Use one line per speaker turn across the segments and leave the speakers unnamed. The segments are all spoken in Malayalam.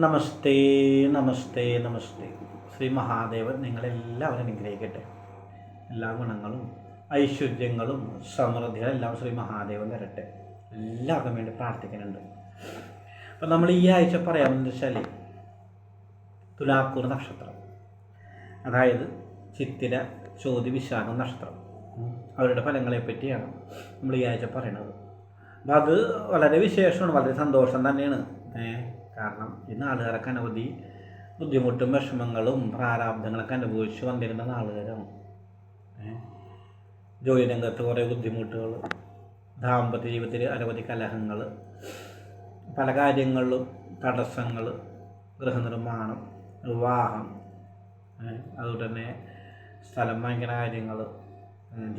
നമസ്തേ നമസ്തേ നമസ്തേ. ശ്രീ മഹാദേവൻ നിങ്ങളെല്ലാവരും അനുഗ്രഹിക്കട്ടെ. എല്ലാ ഗുണങ്ങളും ഐശ്വര്യങ്ങളും സമൃദ്ധികളും എല്ലാം ശ്രീ മഹാദേവൻ തരട്ടെ. എല്ലാവർക്കും വേണ്ടി പ്രാർത്ഥിക്കുന്നുണ്ട്. അപ്പം നമ്മൾ ഈ ആഴ്ച പറയാമെന്ന് വെച്ചാൽ തുലാക്കൂർ നക്ഷത്രം, അതായത് ചിത്തിര ചോതി വിശാഖം നക്ഷത്രം, അവരുടെ ഫലങ്ങളെ പറ്റിയാണ് നമ്മൾ ഈ ആഴ്ച പറയണത്. അപ്പം അത് വളരെ വിശേഷമാണ്, വളരെ സന്തോഷം തന്നെയാണ്. കാരണം ഈ നാളുകാരൊക്കെ അനവധി ബുദ്ധിമുട്ടും വിഷമങ്ങളും പ്രാരാബ്ദങ്ങളൊക്കെ അനുഭവിച്ച് വന്നിരുന്ന നാളുകാരാണ്. ജോലി രംഗത്ത് കുറേ ബുദ്ധിമുട്ടുകൾ, ദാമ്പത്യ ജീവിതത്തിൽ അനവധി കലഹങ്ങൾ, പല കാര്യങ്ങളിലും തടസ്സങ്ങൾ, ഗൃഹനിർമ്മാണം, വിവാഹം, അതുകൊണ്ട് തന്നെ സ്ഥലം വാങ്ങിക്കുന്ന കാര്യങ്ങൾ,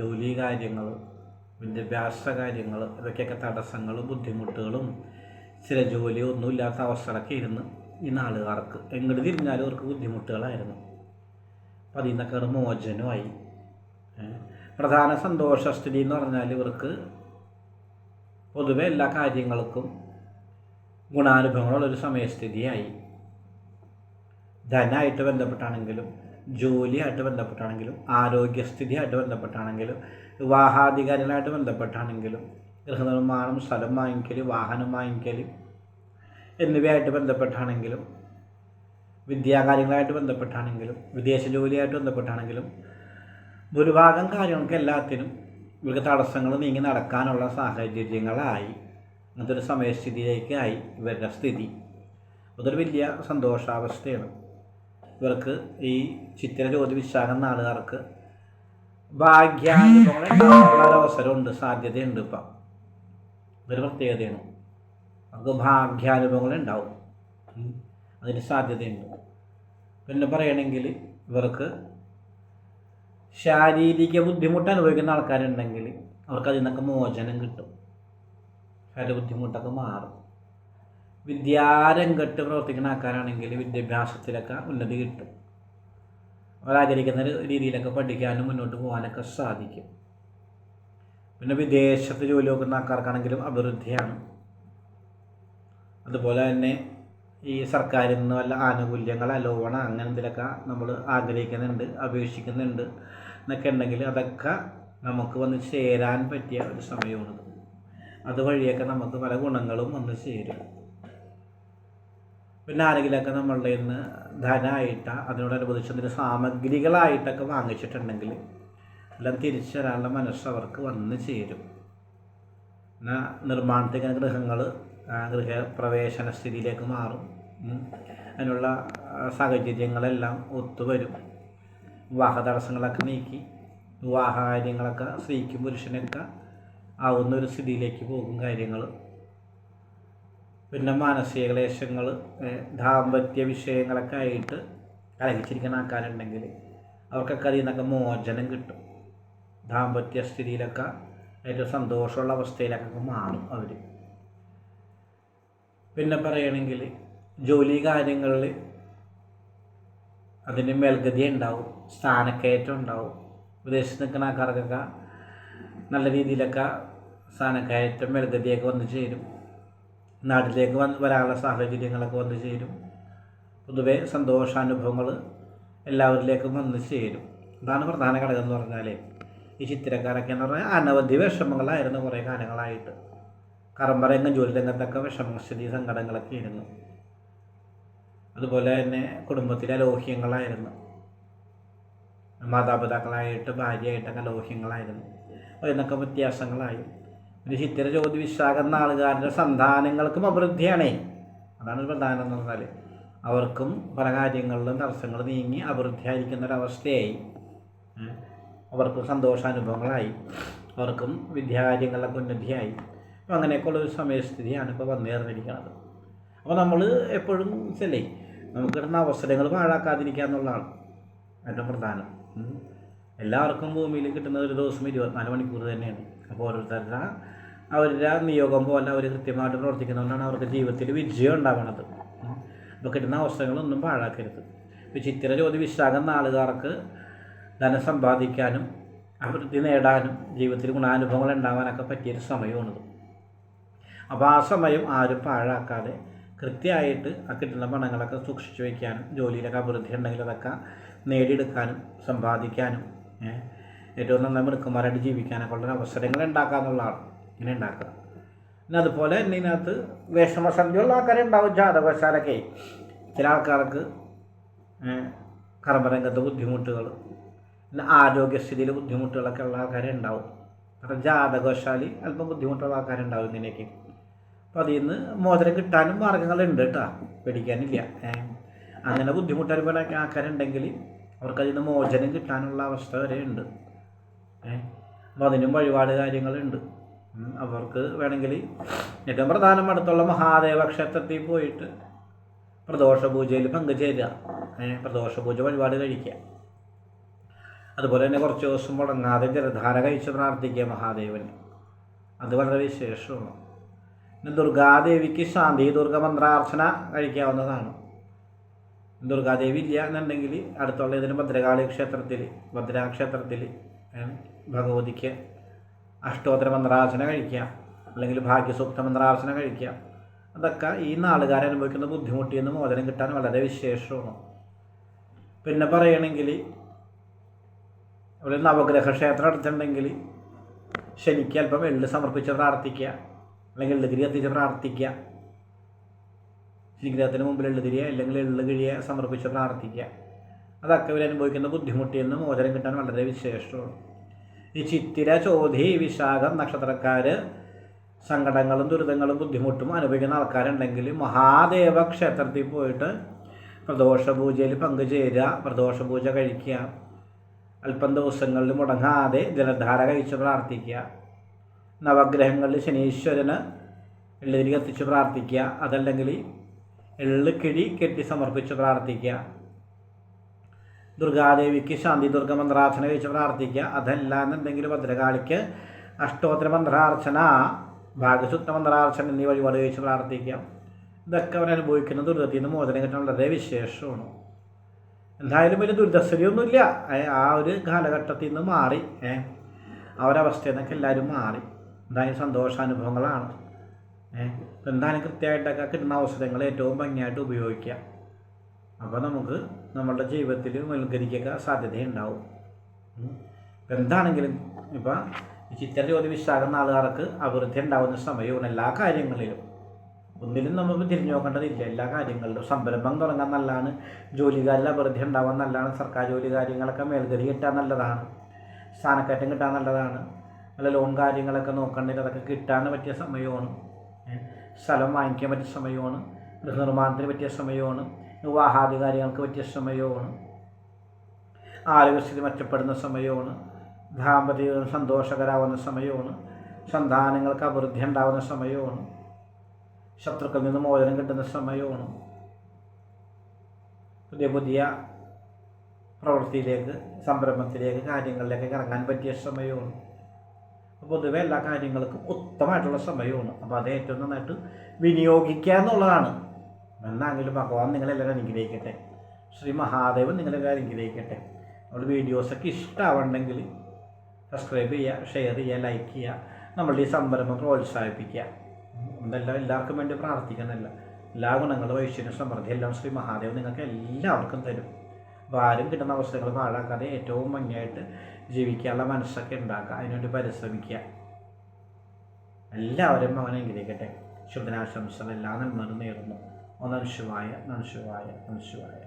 ജോലി കാര്യങ്ങൾ, വിദ്യാഭ്യാസ കാര്യങ്ങൾ, ഇതൊക്കെയൊക്കെ തടസ്സങ്ങളും ബുദ്ധിമുട്ടുകളും, ചില ജോലി ഒന്നുമില്ലാത്ത അവസ്ഥകളൊക്കെ ഇരുന്ന് ഈ നാളുകാർക്ക് എങ്ങോട്ട് തിരിഞ്ഞാലും അവർക്ക് ബുദ്ധിമുട്ടുകളായിരുന്നു. അപ്പം അതിൽ നിന്നൊക്കെ ഒരു മോചനമായി. പ്രധാന സന്തോഷസ്ഥിതി എന്ന് പറഞ്ഞാൽ ഇവർക്ക് പൊതുവെ എല്ലാ കാര്യങ്ങൾക്കും ഗുണാനുഭവങ്ങളുള്ളൊരു സമയസ്ഥിതിയായി. ധനമായിട്ട് ബന്ധപ്പെട്ടാണെങ്കിലും, ജോലിയായിട്ട് ബന്ധപ്പെട്ടാണെങ്കിലും, ആരോഗ്യസ്ഥിതിയായിട്ട് ബന്ധപ്പെട്ടാണെങ്കിലും, വിവാഹാധികാരികളായിട്ട് ബന്ധപ്പെട്ടാണെങ്കിലും, ഗൃഹനിർമ്മാണം, സ്ഥലം വാങ്ങിക്കൽ, വാഹനം വാങ്ങിക്കൽ എന്നിവയായിട്ട് ബന്ധപ്പെട്ടാണെങ്കിലും, വിദ്യാകാര്യങ്ങളായിട്ട് ബന്ധപ്പെട്ടാണെങ്കിലും, വിദേശ ജോലിയായിട്ട് ബന്ധപ്പെട്ടാണെങ്കിലും, ഭൂരിഭാഗം കാര്യങ്ങൾക്ക് എല്ലാത്തിനും ഇവർക്ക് തടസ്സങ്ങൾ നീങ്ങി നടക്കാനുള്ള സാഹചര്യങ്ങളായി. അങ്ങനത്തെ ഒരു സമയസ്ഥിതിയിലേക്കായി ഇവരുടെ സ്ഥിതി. അതൊരു വലിയ സന്തോഷാവസ്ഥയാണ്. ഇവർക്ക് ഈ ചിത്തിര ചോതി വിശാഖം നാളുകാർക്ക് ഭാഗ്യാനുഭവങ്ങൾ ഉണ്ടാകാനുള്ള ഒരവസരമുണ്ട്, സാധ്യതയുണ്ട്. ഇപ്പം ഇതൊരു പ്രത്യേകതയാണ്. അവർക്ക് ഭാഗ്യാനുഭവങ്ങൾ ഉണ്ടാവും, അതിന് സാധ്യതയുണ്ട്. പിന്നെ പറയണമെങ്കിൽ ഇവർക്ക് ശാരീരിക ബുദ്ധിമുട്ട് അനുഭവിക്കുന്ന ആൾക്കാരുണ്ടെങ്കിൽ അവർക്ക് അതിൽ നിന്നൊക്കെ മോചനം കിട്ടും, ശാരീരിക ബുദ്ധിമുട്ടൊക്കെ മാറും. വിദ്യാരംഗത്ത് പ്രവർത്തിക്കുന്ന ആൾക്കാരാണെങ്കിൽ വിദ്യാഭ്യാസത്തിലൊക്കെ ഉന്നതി കിട്ടും. അവരാഗ്രഹിക്കുന്ന രീതിയിലൊക്കെ പഠിക്കാനും മുന്നോട്ട് പോകാനൊക്കെ സാധിക്കും. പിന്നെ വിദേശത്ത് ജോലി നോക്കുന്ന ആൾക്കാർക്കാണെങ്കിലും അഭിവൃദ്ധിയാണ്. അതുപോലെ തന്നെ ഈ സർക്കാരിൽ നിന്ന് വല്ല ആനുകൂല്യങ്ങളോ ലോണോ അങ്ങനെ എന്തെങ്കിലുമൊക്കെ നമ്മൾ ആഗ്രഹിക്കുന്നുണ്ട്, അപേക്ഷിക്കുന്നുണ്ട് എന്നൊക്കെ ഉണ്ടെങ്കിൽ അതൊക്കെ നമുക്ക് വന്ന് ചേരാൻ പറ്റിയ ഒരു സമയമാണിത്. അതുവഴിയൊക്കെ നമുക്ക് പല ഗുണങ്ങളും വന്ന് ചേരും. പിന്നെ ആരെങ്കിലുമൊക്കെ നമ്മളുടെ ഇന്ന് ധനമായിട്ട് അതിനോടനുബന്ധിച്ച് സാമഗ്രികളായിട്ടൊക്കെ വാങ്ങിച്ചിട്ടുണ്ടെങ്കിൽ എല്ലാം തിരിച്ചു തരാനുള്ള മനസ്സ് അവർക്ക് വന്ന് ചേരും. എന്നാൽ നിർമ്മാണത്തിന് ഗൃഹങ്ങൾ ഗൃഹപ്രവേശന സ്ഥിതിയിലേക്ക് മാറും. അതിനുള്ള സാഹചര്യങ്ങളെല്ലാം ഒത്തുവരും. വിവാഹ തടസ്സങ്ങളൊക്കെ നീക്കി വിവാഹ കാര്യങ്ങളൊക്കെ സ്ത്രീക്കും പുരുഷനൊക്കെ ആവുന്ന ഒരു സ്ഥിതിയിലേക്ക് പോകും കാര്യങ്ങൾ. പിന്നെ മാനസിക ക്ലേശങ്ങൾ, ദാമ്പത്യ വിഷയങ്ങളൊക്കെ ആയിട്ട് കലഹിച്ചിരിക്കുന്ന ആൾക്കാരുണ്ടെങ്കിൽ അവർക്കൊക്കെ അതിൽ നിന്നൊക്കെ മോചനം കിട്ടും. ദാമ്പത്യ സ്ഥിതിയിലൊക്കെ ഏറ്റവും സന്തോഷമുള്ള അവസ്ഥയിലൊക്കെ മാറും അവർ. പിന്നെ പറയുകയാണെങ്കിൽ ജോലി കാര്യങ്ങളിൽ അതിന് മേൽഗതി ഉണ്ടാവും, സ്ഥാനക്കയറ്റം ഉണ്ടാവും. വിദേശത്ത് നിൽക്കുന്ന ആൾക്കാർക്കൊക്കെ നല്ല രീതിയിലൊക്കെ സ്ഥാനക്കയറ്റം മേൽഗതിയൊക്കെ വന്നു ചേരും. നാട്ടിലേക്ക് വരാനുള്ള സാഹചര്യങ്ങളൊക്കെ വന്നു ചേരും. പൊതുവെ സന്തോഷാനുഭവങ്ങൾ എല്ലാവരിലേക്കും വന്നു ചേരും. ഇതാണ് പ്രധാന ഘടകം എന്ന് പറഞ്ഞാൽ. ഈ ചിത്തിരക്കാരൊക്കെ എന്ന് പറഞ്ഞാൽ അനവധി വിഷമങ്ങളായിരുന്നു കുറേ കാലങ്ങളായിട്ട്. കർമ്മരംഗം, ജോലി രംഗത്തൊക്കെ വിഷമസ്ഥിതി, സങ്കടങ്ങളൊക്കെ ആയിരുന്നു. അതുപോലെ തന്നെ കുടുംബത്തിലെ ലോഹ്യങ്ങളായിരുന്നു. മാതാപിതാക്കളായിട്ട് ഭാര്യയായിട്ടൊക്കെ ലോഹ്യങ്ങളായിരുന്നു. അപ്പോൾ ഇതിനൊക്കെ വ്യത്യാസങ്ങളായി. ഒരു ചിത്തിര ചോതി വിശാഖം നാളുകാരുടെ സന്താനങ്ങൾക്കും അഭിവൃദ്ധിയാണേ. അതാണ് പ്രധാനം എന്ന് പറഞ്ഞാൽ. അവർക്കും പല കാര്യങ്ങളിലും തടസ്സങ്ങൾ നീങ്ങി അഭിവൃദ്ധിയായിരിക്കുന്നൊരവസ്ഥയായി. അവർക്കും സന്തോഷാനുഭവങ്ങളായി, അവർക്കും വിദ്യാകാര്യങ്ങളിലൊക്കെ ഉന്നതിയായി. അപ്പോൾ അങ്ങനെയൊക്കെയുള്ളൊരു സമയസ്ഥിതിയാണ് ഇപ്പോൾ വന്നു ചേർന്നിരിക്കുന്നത്. അപ്പോൾ നമ്മൾ എപ്പോഴും ചെല്ലേ നമുക്ക് കിട്ടുന്ന അവസരങ്ങൾ പാഴാക്കാതിരിക്കുക എന്നുള്ളതാണ് ഏറ്റവും പ്രധാനം. എല്ലാവർക്കും ഭൂമിയിൽ കിട്ടുന്ന ഒരു ദിവസം 24 മണിക്കൂർ തന്നെയാണ്. അപ്പോൾ ഓരോരുത്തരുടെ അവരുടെ നിയോഗം പോലെ അവർ കൃത്യമായിട്ട് പ്രവർത്തിക്കുന്നതുകൊണ്ടാണ് അവർക്ക് ജീവിതത്തിൽ വിജയം ഉണ്ടാവുന്നത്. അപ്പോൾ കിട്ടുന്ന അവസരങ്ങളൊന്നും പാഴാക്കരുത്. ഇപ്പോൾ ചിത്തിര ചോതി വിശാഖം നാളുകാർക്ക് ധനം സമ്പാദിക്കാനും അഭിവൃദ്ധി നേടാനും ജീവിതത്തിൽ ഗുണാനുഭവങ്ങൾ ഉണ്ടാകാനൊക്കെ പറ്റിയൊരു സമയമാണിത്. അപ്പോൾ ആ സമയം ആരും പാഴാക്കാതെ കൃത്യമായിട്ട് ആ കിട്ടുന്ന പണങ്ങളൊക്കെ സൂക്ഷിച്ചു വയ്ക്കാനും ജോലിയിലൊക്കെ അഭിവൃദ്ധി ഉണ്ടെങ്കിൽ അതൊക്കെ നേടിയെടുക്കാനും സമ്പാദിക്കാനും ഏറ്റവും നന്നായി മിടുക്കന്മാരായിട്ട് ജീവിക്കാനൊക്കെ ഉള്ള അവസരങ്ങൾ ഉണ്ടാക്കുക എന്നുള്ളതാണ്. ഇങ്ങനെ ഉണ്ടാക്കുക. പിന്നെ അതുപോലെ തന്നെ ഇതിനകത്ത് വിഷമസന്ധിയുള്ള ആൾക്കാരുണ്ടാവും ജാതകവശാലൊക്കെ. ചില ആൾക്കാർക്ക് കർമ്മരംഗത്ത് ബുദ്ധിമുട്ടുകൾ, പിന്നെ ആരോഗ്യസ്ഥിതിയിൽ ബുദ്ധിമുട്ടുകളൊക്കെ ഉള്ള ആൾക്കാരുണ്ടാവും. കാരണം ജാതകവശാലി അല്പം ബുദ്ധിമുട്ടുള്ള ആൾക്കാരുണ്ടാവും ഇങ്ങനെയൊക്കെ. അപ്പോൾ അതിൽ നിന്ന് മോചനം കിട്ടാനും മാർഗ്ഗങ്ങളുണ്ട് കേട്ടോ, പേടിക്കാനില്ല. അങ്ങനെ ബുദ്ധിമുട്ടനുഭവം ആൾക്കാരുണ്ടെങ്കിൽ അവർക്കതിൽ നിന്ന് മോചനം കിട്ടാനുള്ള അവസ്ഥ വരെ ഉണ്ട്. അപ്പോൾ അതിനും വഴിപാട് കാര്യങ്ങളുണ്ട്. അവർക്ക് വേണമെങ്കിൽ ഏറ്റവും പ്രധാനം അടുത്തുള്ള മഹാദേവ ക്ഷേത്രത്തിൽ പോയിട്ട് പ്രദോഷ പൂജയിൽ പങ്കുചേരുക, പ്രദോഷ പൂജ വഴിപാട് കഴിക്കുക. അതുപോലെ തന്നെ കുറച്ച് ദിവസം മുടങ്ങാതെ ജലധാര കഴിച്ച് പ്രാർത്ഥിക്കുക മഹാദേവന്. അത് വളരെ വിശേഷമാണ്. പിന്നെ ദുർഗാദേവിക്ക് ശാന്തി ദുർഗ മന്ത്രാർച്ചന കഴിക്കാവുന്നതാണ്. ദുർഗാദേവി ഇല്ല എന്നുണ്ടെങ്കിൽ അടുത്തുള്ള ഇതിന് ഭദ്രാക്ഷേത്രത്തിൽ ഭഗവതിക്ക് അഷ്ടോത്തര മന്ത്രാർച്ചന കഴിക്കുക, അല്ലെങ്കിൽ ഭാഗ്യസൂക്ത മന്ത്രാർച്ചന കഴിക്കുക. അതൊക്കെ ഈ നാളുകാരെ അനുഭവിക്കുന്ന ബുദ്ധിമുട്ടിൽ നിന്ന് മോചനം കിട്ടാൻ വളരെ വിശേഷമാണ്. പിന്നെ പറയുകയാണെങ്കിൽ ഒരു നവഗ്രഹ ക്ഷേത്രം എടുത്തിട്ടുണ്ടെങ്കിൽ ശനിക്ക് അല്പം എള്ള് സമർപ്പിച്ച് പ്രാർത്ഥിക്കുക, അല്ലെങ്കിൽ എള്ളുതിരി കത്തിച്ച് പ്രാർത്ഥിക്കുക. ശനിഗ്രഹത്തിന് മുമ്പിൽ എള്ളുതിരിയ അല്ലെങ്കിൽ എള്ളുകിഴിയെ സമർപ്പിച്ച് പ്രാർത്ഥിക്കുക. അതൊക്കെ ഇവർ അനുഭവിക്കുന്ന ബുദ്ധിമുട്ടിൽ നിന്ന് മോചനം കിട്ടാൻ വളരെ വിശേഷമാണ്. ഈ ചിത്തിര ചോതി വിശാഖം നക്ഷത്രക്കാർ സങ്കടങ്ങളും ദുരിതങ്ങളും ബുദ്ധിമുട്ടും അനുഭവിക്കുന്ന ആൾക്കാരുണ്ടെങ്കിൽ മഹാദേവ ക്ഷേത്രത്തിൽ പോയിട്ട് പ്രദോഷ പൂജയിൽ പങ്കുചേരുക, പ്രദോഷ പൂജ കഴിക്കുക, അല്പം ദിവസങ്ങളിൽ മുടങ്ങാതെ ജലധാര കഴിച്ച് പ്രാർത്ഥിക്കുക. നവഗ്രഹങ്ങളിൽ ശനീശ്വരന് എള്ളുതിരി കത്തിച്ച് പ്രാർത്ഥിക്കുക, അതല്ലെങ്കിൽ എള്ള് കിഴി കെട്ടി സമർപ്പിച്ച് പ്രാർത്ഥിക്കുക. ദുർഗാദേവിക്ക് ശാന്തി ദുർഗ മന്ത്രാർച്ചന കഴിച്ച് പ്രാർത്ഥിക്കുക. അതല്ല എന്നുണ്ടെങ്കിൽ ഭദ്രകാളിക്ക് അഷ്ടോത്തര മന്ത്രാർച്ചന, ഭാഗ്യസൂക്ത മന്ത്രാർച്ചന എന്നീ വഴിപാട് കഴിച്ച് പ്രാർത്ഥിക്കാം. ഇതൊക്കെ അവർ അനുഭവിക്കുന്ന ദുരിതത്തിൽ നിന്ന് മോചനം കിട്ടാൻ വളരെ വിശേഷമാണ്. എന്തായാലും വലിയ ദുരിതസ്ഥിതിയൊന്നുമില്ല. ആ ഒരു കാലഘട്ടത്തിൽ നിന്ന് മാറി, ആ ഒരവസ്ഥയിൽ നിന്നൊക്കെ എല്ലാവരും മാറി. എന്തായാലും സന്തോഷാനുഭവങ്ങളാണ്. എന്തായാലും കൃത്യമായിട്ടൊക്കെ കിട്ടുന്ന അവസരങ്ങൾ ഏറ്റവും ഭംഗിയായിട്ട് ഉപയോഗിക്കുക. അപ്പോൾ നമുക്ക് നമ്മളുടെ ജീവിതത്തിൽ മുൻകരിക്കൊക്കെ സാധ്യതയുണ്ടാവും. എന്താണെങ്കിലും ഇപ്പം ഈ ചിത്തിര ചോതി വിശാഖം നാളുകാർക്ക് അഭിവൃദ്ധി ഉണ്ടാകുന്ന സമയവും എല്ലാ കാര്യങ്ങളിലും ഒന്നിലും നമുക്ക് തിരിഞ്ഞു നോക്കേണ്ടതില്ല. എല്ലാ കാര്യങ്ങളിലും സംരംഭം തുടങ്ങാൻ നല്ലതാണ്, ജോലിക്കാരിൽ അഭിവൃദ്ധി ഉണ്ടാവാൻ നല്ലതാണ്, സർക്കാർ ജോലി കാര്യങ്ങളൊക്കെ മേൽഗതി കിട്ടാൻ നല്ലതാണ്, സ്ഥാനക്കയറ്റം കിട്ടാൻ നല്ലതാണ്, നല്ല ലോൺ കാര്യങ്ങളൊക്കെ നോക്കേണ്ടത് അതൊക്കെ കിട്ടാൻ പറ്റിയ സമയമാണ്. സ്ഥലം വാങ്ങിക്കാൻ പറ്റിയ സമയമാണ്, ഗൃഹനിർമ്മാണത്തിന് പറ്റിയ സമയമാണ്, വിവാഹാദി കാര്യങ്ങൾക്ക് പറ്റിയ സമയമാണ്, ആരോഗ്യസ്ഥിതി മെച്ചപ്പെടുന്ന സമയമാണ്, ദാമ്പത്യം സന്തോഷകരാവുന്ന സമയമാണ്, സന്താനങ്ങൾക്ക് അഭിവൃദ്ധി ഉണ്ടാവുന്ന സമയമാണ്, ശത്രുക്കളിൽ നിന്ന് മോചനം കിട്ടുന്ന സമയമാണ്, പുതിയ പുതിയ പ്രവൃത്തിയിലേക്ക് സംരംഭത്തിലേക്ക് കാര്യങ്ങളിലേക്ക് ഇറങ്ങാൻ പറ്റിയ സമയമാണ്. പൊതുവെ എല്ലാ കാര്യങ്ങൾക്കും ഉത്തമമായിട്ടുള്ള സമയമാണ്. അപ്പോൾ അത് ഏറ്റവും നന്നായിട്ട് വിനിയോഗിക്കുക എന്നുള്ളതാണ്. എന്നാണെങ്കിലും ഭഗവാൻ നിങ്ങളെല്ലാവരും അനുഗ്രഹിക്കട്ടെ. ശ്രീ മഹാദേവൻ നിങ്ങളെല്ലാവരും അനുഗ്രഹിക്കട്ടെ. നമ്മുടെ വീഡിയോസൊക്കെ ഇഷ്ടമാവണമെങ്കിൽ സബ്സ്ക്രൈബ് ചെയ്യുക, ഷെയർ ചെയ്യുക, ലൈക്ക് ചെയ്യുക, നമ്മളുടെ ഈ സംരംഭം പ്രോത്സാഹിപ്പിക്കുക. എന്തെല്ലാം എല്ലാവർക്കും വേണ്ടി പ്രാർത്ഥിക്കുന്നില്ല. എല്ലാ ഗുണങ്ങളും ഐശ്വര്യം സമൃദ്ധി എല്ലാം ശ്രീ മഹാദേവൻ നിങ്ങൾക്ക് എല്ലാവർക്കും തരും. അപ്പോൾ ആരും കിട്ടുന്ന അവസരങ്ങൾ പാഴാക്കാതെ ഏറ്റവും ഭംഗിയായിട്ട് ജീവിക്കാനുള്ള മനസ്സൊക്കെ ഉണ്ടാക്കുക, അതിനുവേണ്ടി പരിശ്രമിക്കുക. എല്ലാവരും അവനെ അനുഗ്രഹിക്കട്ടെ. ശുഭനാശംസകൾ എല്ലാ നന്മകളും നേരുന്നു. ഓം നമഃ ശിവായ, നമഃ ശിവായ, നമഃ ശിവായ.